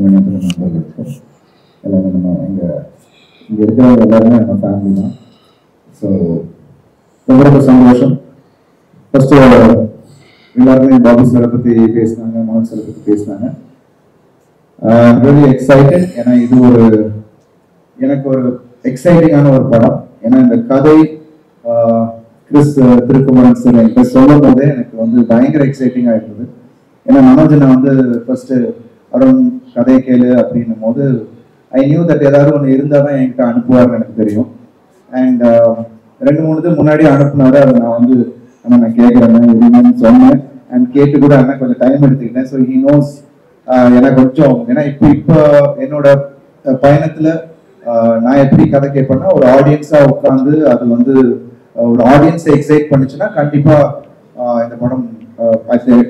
நினைக்கிற நண்பர்களுக்கும் எல்லாமே நம்ம இங்கே இருக்கிறவங்க எல்லாருமே நம்ம ஃபேமிலி தான். ஸோ ரொம்ப சந்தோஷம். ஃபர்ஸ்ட் எல்லாருமே பாபு சாரை பற்றி பேசினாங்க, மோகன் சாரை பற்றி பேசினாங்க. Really excited. ஏன்னா இது எனக்கு ஒரு எக்ஸைட்டிங்கான ஒரு படம். ஏன்னா இந்த கதை கிறிஸ் திருக்குமரன் சார் என்கிட்ட சொல்லும் போதே எனக்கு வந்து பயங்கர எக்ஸைட்டிங்காக இருந்தது. ஏன்னா மனோஜனை வந்து ஃபர்ஸ்ட் அருண் கதை கேளு அப்படின்னும் போது ஐ நியூ தட் ஏதாவது ஒன்று இருந்தால் தான் என்கிட்ட அனுப்புவார்னு எனக்கு தெரியும். அண்ட் 2-3 இது முன்னாடி அனுப்புனாரு. அதை நான் வந்து நான் கேட்குறேன்னு சொன்னேன். அண்ட் கேட்டு கூட அண்ணா கொஞ்சம் டைம் எடுத்துக்கிட்டேன். ஸோ ஹி நோஸ் எனக்கு கொஞ்சம், ஏன்னா இப்போ என்னோட பயணத்தில் நான் எப்படி கதை கேட்பேன்னா ஒரு ஆடியன்ஸாக உட்காந்து அது வந்து ஒரு ஆடியன்ஸை எக்ஸைட் பண்ணுச்சுன்னா கண்டிப்பாக இந்த படம்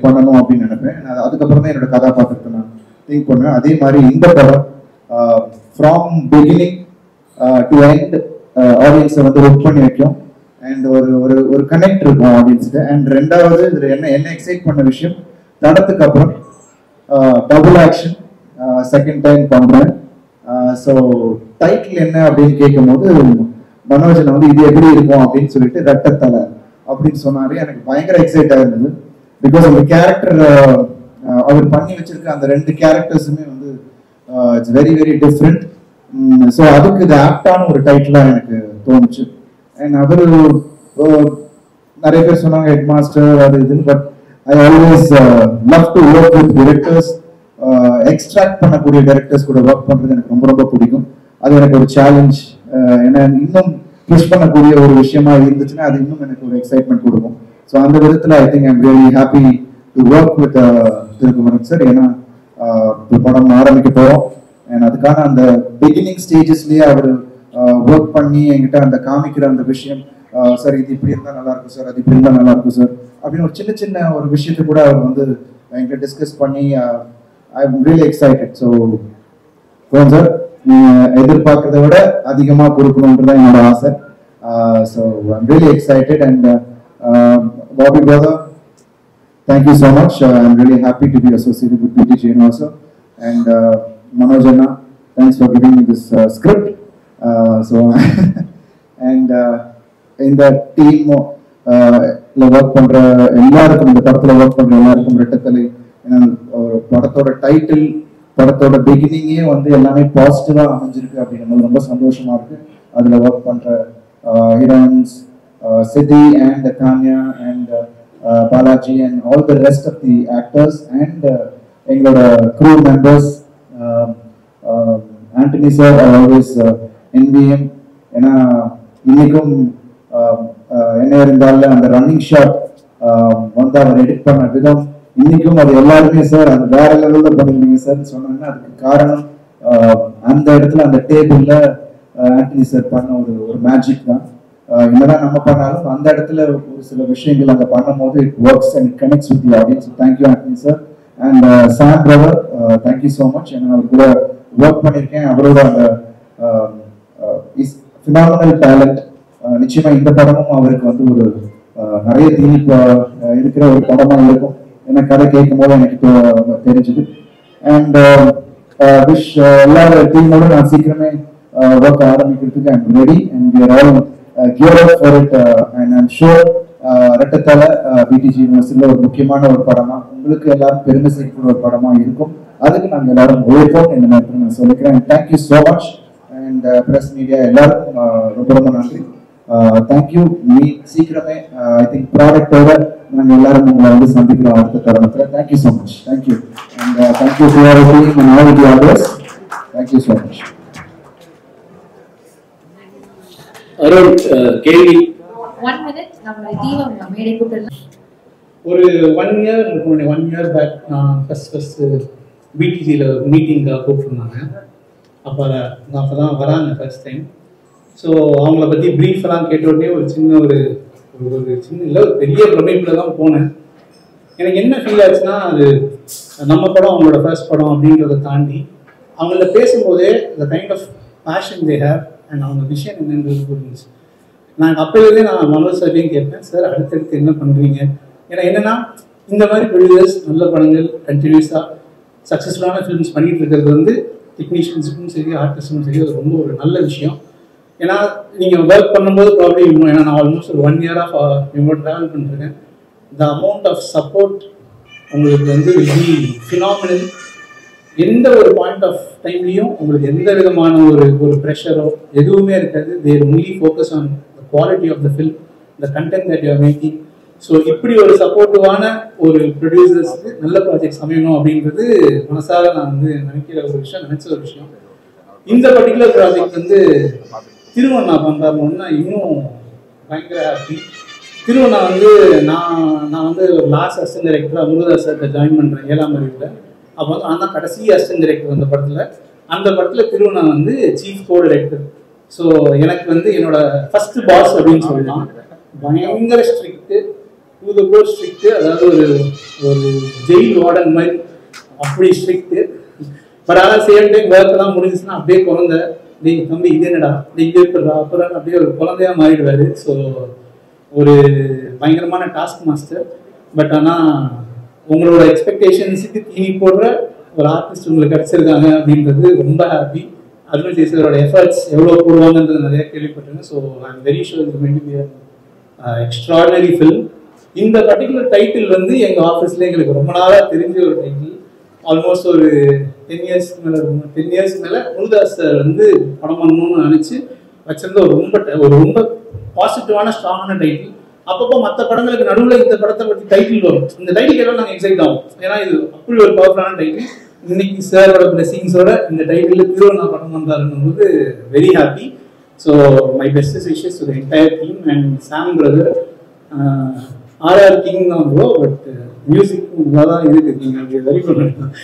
பண்ணணும் அப்படின்னு நினைப்பேன். அதுக்கப்புறம் தான் என்னோட கதாபாத்திரத்தை நான் திங்க் பண்ணுவேன். அதே மாதிரி இந்த படம் ஃப்ரம் பிகினிங் டு எண்ட் ஆடியன்ஸை வந்து ஒர்க் பண்ணி வைக்கும். அண்ட் ஒரு கனெக்ட் இருக்கும் ஆடியன்ஸுக்கு. அண்ட் ரெண்டாவது இதில் என்ன எக்ஸைட் பண்ண விஷயம், தடத்துக்கு அப்புறம் டபுள் ஆக்ஷன் செகண்ட் டைம் பண்ணுறேன். ஸோ டைட்டில் என்ன அப்படின்னு கேட்கும் போது மனோஜன் வந்து இது எப்படி இருக்கும் அப்படின்னு சொல்லிட்டு ரெட்டத்தலை அப்படின்னு சொன்னாரு. எனக்கு பயங்கர எக்ஸைட்டாக இருந்தது. பிகாஸ் அந்த கேரக்டர் அவர் பண்ணி வச்சிருக்க அந்த 2 கேரக்டர்ஸுமே வந்து it's very very different. So அதுக்கு இது ஆப்டான ஒரு டைட்டிலாக எனக்கு தோணுச்சு. அண்ட் அவர் நிறைய பேர் சொன்னாங்க ஹெட் மாஸ்டர் அது இதுன்னு. But I always love to work with directors. Extract பண்ணக்கூடிய டைரக்டர்ஸ் கூட ஒர்க் பண்ணுறது எனக்கு ரொம்ப ரொம்ப பிடிக்கும். அது எனக்கு ஒரு சேலஞ்ச். ஏன்னா இன்னும் புஷ் பண்ணக்கூடிய ஒரு விஷயமா இருந்துச்சுன்னா அது இன்னும் எனக்கு ஒரு எக்ஸைட்மெண்ட் கொடுக்கும். ஸோ அந்த விதத்தில் I think I'm really happy to work with Thirukumaran sir. ஏன்னா படம் ஆரம்பிக்க போகிறோம். அண்ட் அதுக்கான அந்த பிகினிங் ஸ்டேஜஸ்லேயே அவர் ஒர்க் பண்ணி என்கிட்ட அந்த காமிக்கிற அந்த விஷயம், சார் இது இப்படி இருந்தால் நல்லா இருக்கும் சார், அது இப்படி இருந்தால் நல்லா இருக்கும் சார் அப்படின்னு ஒரு சின்ன சின்ன ஒரு விஷயத்தை கூட அவர் வந்து என்கிட்ட டிஸ்கஸ் பண்ணி I am really excited. So sir எதிர்பார்க்கறத விட அதிகமாக கொடுக்கணுன்றதான் என்னோட ஆசை. So I am really excited. And Bobby brother, thank you so much. I'm really happy to be associated with PTJ also. And Manoj Anna, thanks for giving me this script. So and in the team work பண்ற எல்லாருக்கும், இந்த படத்துல work பண்ற எல்லாருக்கும் ரெட்டத்தலை. ஏன்னா படத்தோட title, படத்தோட பிகினிங்கே வந்து எல்லாமே பாசிட்டிவா அமைஞ்சிருக்கு அப்படின்னும் ரொம்ப சந்தோஷமா இருக்கு. அதுல ஒர்க் பண்ற heroines Siddhi and Tanya and Balaji and all the rest of the actors and எங்களோட crew members. Anthony sir, I always envy him. ஏன்னா இன்னைக்கும் என்ன இருந்தாலும் அந்த ரன்னிங் ஷாட் வந்து அவர் எடிட் பண்ண விதம் இன்னைக்கும் அது எல்லாருமே சார் அது வேற லெவல்ல பண்ணிருந்தீங்க சார் சொன்னாங்கன்னா அதுக்கு காரணம் அந்த இடத்துல அந்த டேபிள்ல ஆண்டனி சார் பண்ண ஒரு மேஜிக் தான். என்னதான் நம்ம பண்ணாலும் அந்த இடத்துல ஒரு சில விஷயங்கள் அங்கே பண்ணும் போது it works and it connects with the audience. Thank you Antony sir. And Sam brother, thank you so much. ஏன்னா அவர் கூட ஒர்க் பண்ணியிருக்கேன். அவரோட அந்த ஃபினாமினல் டேலண்ட். நிச்சயமா இந்த படமும் அவருக்கு வந்து ஒரு நிறைய தீனி இருக்கிற ஒரு படமாக இருக்கும். ஏன்னா கதை கேட்கும் போது எனக்கு இப்போ தெரிஞ்சுது. அண்ட் விஷ் எல்லா டீமோட நான் சீக்கிரமே ஒர்க் ஆரம்பிக்கிறதுக்கு I'm ready and we are all geared up for it. And I'm sure ரெட்டத்தலை PTJ யூனிவர்சிட்டியில் ஒரு முக்கியமான ஒரு படமா உங்களுக்கு எல்லாரும் பெருமை சேர்க்கிற ஒரு படமா இருக்கும். அதுக்கு நாங்கள் எல்லாரும் உழைப்போம் இந்த நேரத்தில் நான் சொல்லிக்கிறேன். Thank you so much. And press media எல்லாருக்கும் ரொம்ப ரொம்ப நன்றி. தேங்க்யூ. சீக்கிரமே ஐ திங்க் ப்ராடக்டோட நாங்கள் எல்லாரும் உங்களை வந்து சந்திக்கிறோம் அடுத்த தருணத்தில். Thank you so much. Thank you. And thank you to your team and all the others. Thank you so much. Arun, கேள்வி. 1 minute நம்ம தீவம் மேடை கூட்டலாம். ஒரு 1 year இருக்கும். 1 year பேக் நான் ஃபர்ஸ்ட் பிடிசியில் மீட்டிங்காக கூப்பிட்டுருந்தாங்க. அப்போ தான் வராங்க ஃபர்ஸ்ட் டைம். ஸோ அவங்கள பற்றி ப்ரீஃபெல்லாம் கேட்ட உடனே ஒரு சின்ன ஒரு சின்ன இல்லை ஒரு பெரிய பிரமிப்பில் தான் போனேன். எனக்கு என்ன ஃபீல் ஆச்சுன்னா அது நம்ம படம் அவங்களோட ஃபர்ஸ்ட் படம் அப்படின்றத தாண்டி அவங்கள பேசும்போதே the kind of passion they have and அவங்க விஷயம் என்னன்றது புரிஞ்சிச்சு. நான் அப்போலேருந்தே நான் மனோஜ் சார்லையும் கேட்பேன், சார் அடுத்தடுத்து என்ன பண்ணுறீங்க? ஏன்னா என்னென்னா இந்த மாதிரி ப்ரொடியூசர்ஸ் நல்ல படங்கள் கண்டினியூஸாக சக்ஸஸ்ஃபுல்லான ஃபிலிம்ஸ் பண்ணிட்டு இருக்கிறது வந்து டெக்னீஷியன்ஸுக்கும் சரி ஆர்டிஸ்ட்டுக்கும் சரி அது ரொம்ப ஒரு நல்ல விஷயம். ஏன்னா நீங்கள் ஒர்க் பண்ணும்போது ப்ராப்ளம் இன்னும், ஏன்னா நான் ஆல்மோஸ்ட் ஒரு 1 year இவங்களோட ட்ராவல் பண்ணிருக்கேன். த அமௌண்ட் ஆஃப் சப்போர்ட் உங்களுக்கு வந்து வில் பி ஃபினாமினல். எந்த ஒரு பாயிண்ட் ஆஃப் டைம்லையும் உங்களுக்கு எந்த விதமான ஒரு ப்ரெஷரோ எதுவுமே இருக்காது. There only focus on the quality of the film, the content that you are making. So இப்படி ஒரு சப்போர்ட்டிவான ஒரு ப்ரொடியூசர்ஸ்க்கு நல்ல ப்ராஜெக்ட்ஸ் அமையணும் அப்படின்றது மனசார நான் வந்து நினைக்கிற ஒரு விஷயம், நினைச்ச ஒரு விஷயம். இந்த பர்டிகுலர் ப்ராஜெக்ட் வந்து திருவண்ணா பண்றாருன்னா இன்னும் பயங்கர ஹாப்பி. திருவண்ணா வந்து நான் வந்து லாஸ்ட் அசிஸ்டன்ட் டைரக்டராக முருகதாஸ் சார்கிட்ட ஜாயின் பண்ணுறேன் 7ஆம் அறிவில். அப்போ வந்து நான் தான் கடைசி அசிஸ்டன்ட் டைரக்டர் அந்த படத்தில். அந்த படத்தில் திருவண்ணா வந்து சீஃப் கோ டைரக்டர். ஸோ எனக்கு வந்து என்னோட ஃபர்ஸ்ட் பாஸ் அப்படின்னு சொல்லலாம். பயங்கர strict, to the core strict, அதாவது ஒரு ஜெயில் வார்டன் மாதிரி அப்படி ஸ்ட்ரிக்ட்டு. பட் ஆனால் சேம் டைம் ஒர்க்கெல்லாம் முடிஞ்சுச்சுன்னா அப்படியே குழந்தை, டேய் தம்பி இது என்னடா, இது இருக்கிறா அப்புறம் அப்படியே ஒரு குழந்தையா மாறிடுவாரு. ஸோ ஒரு பயங்கரமான டாஸ்க் மாஸ்டர். பட் ஆனால் உங்களோட எக்ஸ்பெக்டேஷன்ஸுக்கு தீனி போடுற ஒரு ஆர்டிஸ்ட் உங்களுக்கு கிடைச்சிருக்காங்க அப்படின்றது ரொம்ப ஹாப்பி. அருண் சேசரோட எஃபர்ட்ஸ் எவ்வளோ போடுவாங்கன்றது நிறைய கேள்விப்பட்டிருக்கேன். So I am very sure it's going to be extraordinary film. இந்த பர்டிகுலர் டைட்டில் வந்து எங்கள் ஆஃபீஸில் எங்களுக்கு ரொம்ப நாளாக தெரிஞ்ச ஒரு டைட்டில். ஆல்மோஸ்ட் ஒரு 10 years மேலே முருகதாஸ் சார் வந்து படம் பண்ணணும்னு நினச்சி வச்சிருந்த ஒரு ரொம்ப பாசிட்டிவான ஸ்ட்ராங்கான டைட்டில். அப்பப்போ மற்ற படங்களுக்கு நடுவில் இந்த படத்தை பற்றி டைட்டில் வரும். இந்த டைட்டில் எல்லாம் நாங்கள் எக்ஸைட் ஆகும், ஏன்னா இது அப்படி ஒரு பவர்ஃபுல்லான டைட்டில். இன்னைக்கு சாரோட பிளெஸிங்ஸோட இந்த டைட்டில் திருவண்ணா படம் வந்தாருன்னும் போது very happy. So my best wishes to the entire team and Sam brother. RR king தான் ப்ரோ, பட் மியூசிக் தான் இருக்கு. நீங்கள் அப்படி வெரி பண்ணலாம்.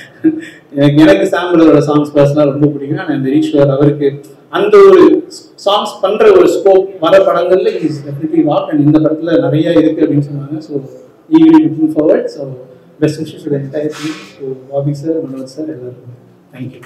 எனக்கு சாம் பிரதரோட சாங்ஸ் பர்சனலாக ரொம்ப பிடிக்கும். நான் வெரி ஷுர் அவருக்கு அந்த ஒரு சாங்ஸ் பண்ணுற ஒரு ஸ்கோப் வர படங்கள்ல இஸ் டெஃபினெட்லி ராக். அண்ட் இந்த படத்தில் நிறைய இருக்குது அப்படின்னு சொன்னாங்க. So eagerly looking forward. So best wishes to the entire team, to Bobby sir, Manoj sir, எல்லாருக்கும் தேங்க்யூ.